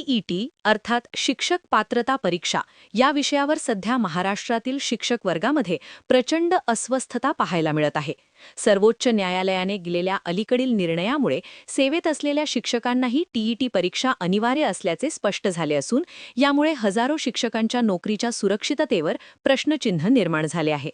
TET अर्थात शिक्षक पात्रता परीक्षा या विषयावर सध्या महाराष्ट्रातील शिक्षक वर्गामध्ये प्रचंड अस्वस्थता पाहायला मिळत आहे. सर्वोच्च न्यायालयाने दिलेल्या अलीकडील निर्णयामुळे सेवेत असलेल्या शिक्षकांनाही टीईटी परीक्षा अनिवार्य असल्याचे स्पष्ट झाले असून यामुळे हजारो शिक्षकांच्या नोकरीच्या सुरक्षिततेवर प्रश्नचिन्ह निर्माण झाले आहे.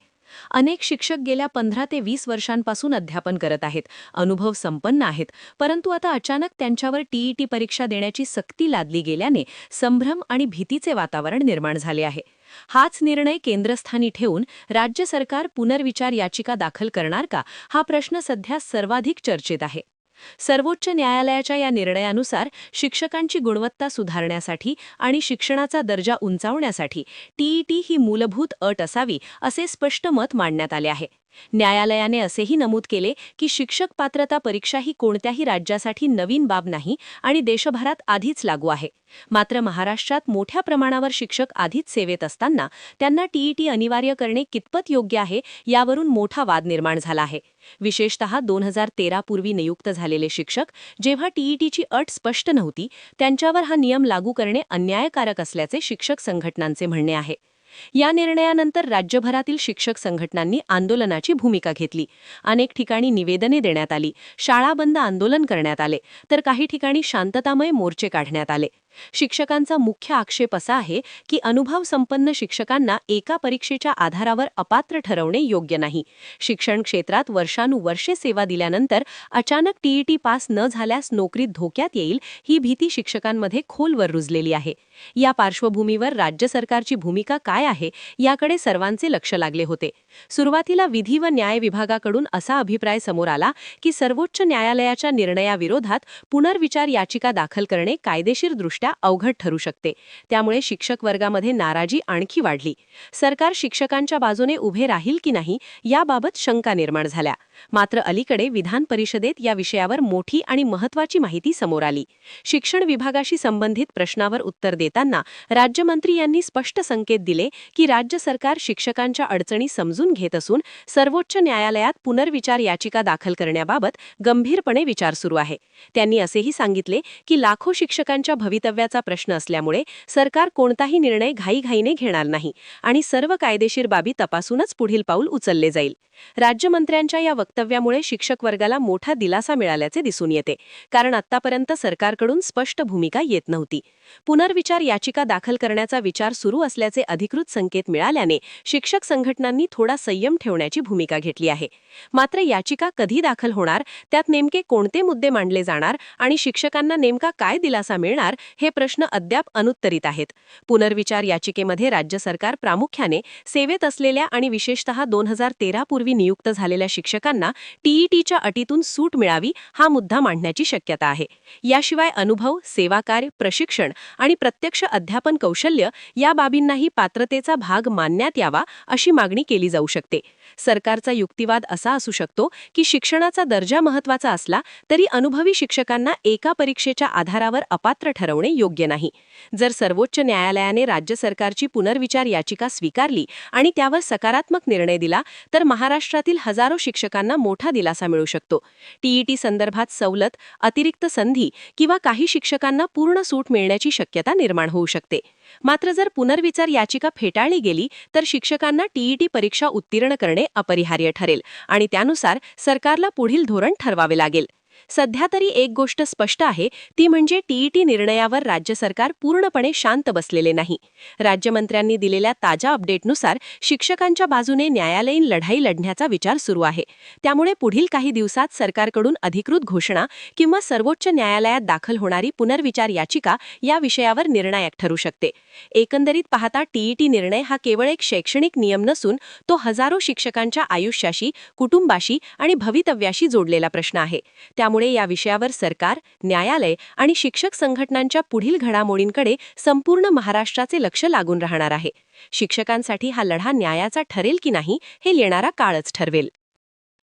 अनेक शिक्षक गेल्या 15 ते 20 वर्षांपासून अध्यापन करत आहेत, अनुभव संपन्न आहेत, परंतु आता अचानक त्यांच्यावर टीईटी परीक्षा देण्याची सक्ती लादली गेल्याने संभ्रम आणि भीतीचे वातावरण निर्माण झाले आहे. हाच निर्णय केंद्रस्थानी ठेवून राज्य सरकार पुनर्विचार याचिका दाखल करणार का, हा प्रश्न सध्या सर्वाधिक चर्चेत आहे. सर्वोच्च न्यायालयाच्या या निर्णयानुसार शिक्षकांची गुणवत्ता सुधारण्यासाठी आणि शिक्षणाचा दर्जा उंचावण्यासाठी टीईटी ही मूलभूत अट असावी असे स्पष्ट मत मांडण्यात आले आहे. न्यायालयाने असेही नमूद केले की शिक्षक पात्रता परीक्षा ही कोणत्याही राज्यासाठी नवीन बाब नाही आणि देशभरात आधीच लागू आहे. मात्र महाराष्ट्रात मोठ्या प्रमाणावर शिक्षक आधीच सेवेत असताना त्यांना टीईटी अनिवार्य करणे कितपत योग्य आहे यावरून मोठा वाद निर्माण झाला आहे. विशेषतः 2013 पूर्वी नियुक्त झालेले शिक्षक जेव्हा टीईटीची अट स्पष्ट नव्हती त्यांच्यावर हा नियम लागू करणे अन्यायकारक असल्याचे शिक्षक संघटनांचे म्हणणे आहे. या निर्णयानंतर राज्यभरातील शिक्षक संघटनांनी आंदोलनाची भूमिका घेतली. अनेक ठिकाणी निवेदने देण्यात आली, शाळा बंद आंदोलन करण्यात आले, तर काही ठिकाणी शांततामय मोर्चे काढण्यात आले. शिक्षकांचा मुख्य आक्षेप असा आहे की अनुभव संपन्न शिक्षकांना एका परीक्षेच्या आधारावर अपात्र ठरवणे योग्य नाही. शिक्षण क्षेत्रात वर्षानुवर्षे सेवा दिल्यानंतर अचानक टीईटी पास न झाल्यास नोकरीत धोक्यात येईल ही भीती शिक्षकांमध्ये खोलवर रुजलेली आहे. या पार्श्वभूमीवर राज्य सरकारची भूमिका काय आहे याकडे सर्वांचे लक्ष लागले होते. सुरुवातीला विधी व न्याय विभागाकडून असा अभिप्राय समोर आला की सर्वोच्च न्यायालयाच्या निर्णयाविरोधात पुनर्विचार याचिका दाखल करणे कायदेशीरदृष्ट्या अवघड ठरू शकते. त्यामुळे शिक्षक वर्गामध्ये नाराजी आणखी वाढली. सरकार शिक्षकांच्या बाजूने उभे राहील की नाही याबाबत शंका निर्माण झाल्या. मात्र अलीकडे विधान परिषदेत या विषयावर मोठी आणि महत्त्वाची माहिती समोर आली. शिक्षण विभागाशी संबंधित प्रश्नावर उत्तर देताना राज्यमंत्री यांनी स्पष्ट संकेत दिले की राज्य सरकार शिक्षकांच्या अडचणी समजून घेत असून सर्वोच्च न्यायालयात पुनर्विचार याचिका दाखल करण्याबाबत गंभीरपणे विचार सुरू आहे. त्यांनी असेही सांगितले की लाखो शिक्षकांच्या भवितव्याचा प्रश्न असल्यामुळे सरकार कोणताही निर्णय घाईघाईने घेणार नाही आणि सर्व कायदेशीर बाबी तपासूनच पुढील पाऊल उचलले जाईल. राज्यमंत्र्यांच्या या वक्तव्यामुळे शिक्षक वर्गाला मोठा दिलासा मिळाल्याचे दिसून येते, कारण आतापर्यंत सरकारकडून स्पष्ट भूमिका येत नव्हती. पुनर्विचार याचिका दाखल करण्याचा विचार सुरू असल्याचे अधिकृत संकेत मिळाल्याने शिक्षक संघटनांनी थोडा संयम ठेवण्याची भूमिका घेतली आहे. मात्र याचिका कधी दाखल होणार, त्यात नेमके कोणते मुद्दे मांडले जाणार आणि शिक्षकांना नेमका काय दिलासा मिळणार हे प्रश्न अद्याप अनुत्तरित आहेत. पुनर्विचार याचिकेमध्ये राज्य सरकार प्रामुख्याने सेवेत असलेल्या आणि विशेषतः 2013 पूर्वी नियुक्त झालेल्या शिक्षकांना टीईटीच्या अटीतून सूट मिळावी हा मुद्दा मांडण्याची शक्यता आहे. याशिवाय अनुभव, सेवाकार्य, प्रशिक्षण आणि प्रत्यक्ष अध्यापन कौशल्य या बाबींनाही पात्रतेचा भाग मानण्यात यावा अशी मागणी केली जाऊ शकते. सरकारचा युक्तिवाद असा असू शकतो की शिक्षणाचा दर्जा महत्त्वाचा असला तरी अनुभवी शिक्षकांना एका परीक्षेच्या आधारावर अपात्र ठरवणे योग्य नाही. जर सर्वोच्च न्यायालयाने राज्य सरकारची पुनर्विचार याचिका स्वीकारली आणि त्यावर सकारात्मक निर्णय दिला तर महाराष्ट्रातील हजारो शिक्षकांना मोठा दिलासा मिळू शकतो. टीईटी संदर्भात सवलत, अतिरिक्त संधी किंवा काही शिक्षकांना पूर्ण सूट मिळण्याची शक्यता निर्माण होऊ शकते. मात्र जर पुनर्विचार याचिका फेटाळली गेली तर शिक्षकांना टीईटी परीक्षा उत्तीर्ण करणे अपरिहार्य ठरेल आणि त्यानुसार सरकारला पुढील धोरण ठरवावे लागेल. सध्या तरी एक गोष्ट स्पष्ट आहे, ती म्हणजे टीईटी निर्णयावर राज्य सरकार पूर्णपणे शांत बसलेले नाही. राज्यमंत्र्यांनी दिलेल्या ताज्या अपडेटनुसार शिक्षकांच्या बाजूने न्यायालयीन लढाई लढण्याचा विचार सुरू आहे. त्यामुळे पुढील काही दिवसात सरकारकडून अधिकृत घोषणा किंवा सर्वोच्च न्यायालयात दाखल होणारी पुनर्विचार याचिका या विषयावर निर्णायक ठरू शकते. एकंदरीत पाहता टीईटी निर्णय हा केवळ एक शैक्षणिक नियम नसून तो हजारो शिक्षकांच्या आयुष्याशी, कुटुंबाशी आणि भवितव्याशी जोडलेला प्रश्न आहे. त्यामुळे या विषयावर सरकार, न्यायालय आणि शिक्षक संघटनांच्या पुढील घडामोडींकडे संपूर्ण महाराष्ट्राचे लक्ष लागून राहणार आहे. शिक्षकांसाठी हा लढा न्यायाचा ठरेल की नाही हे येणारा काळच ठरवेल.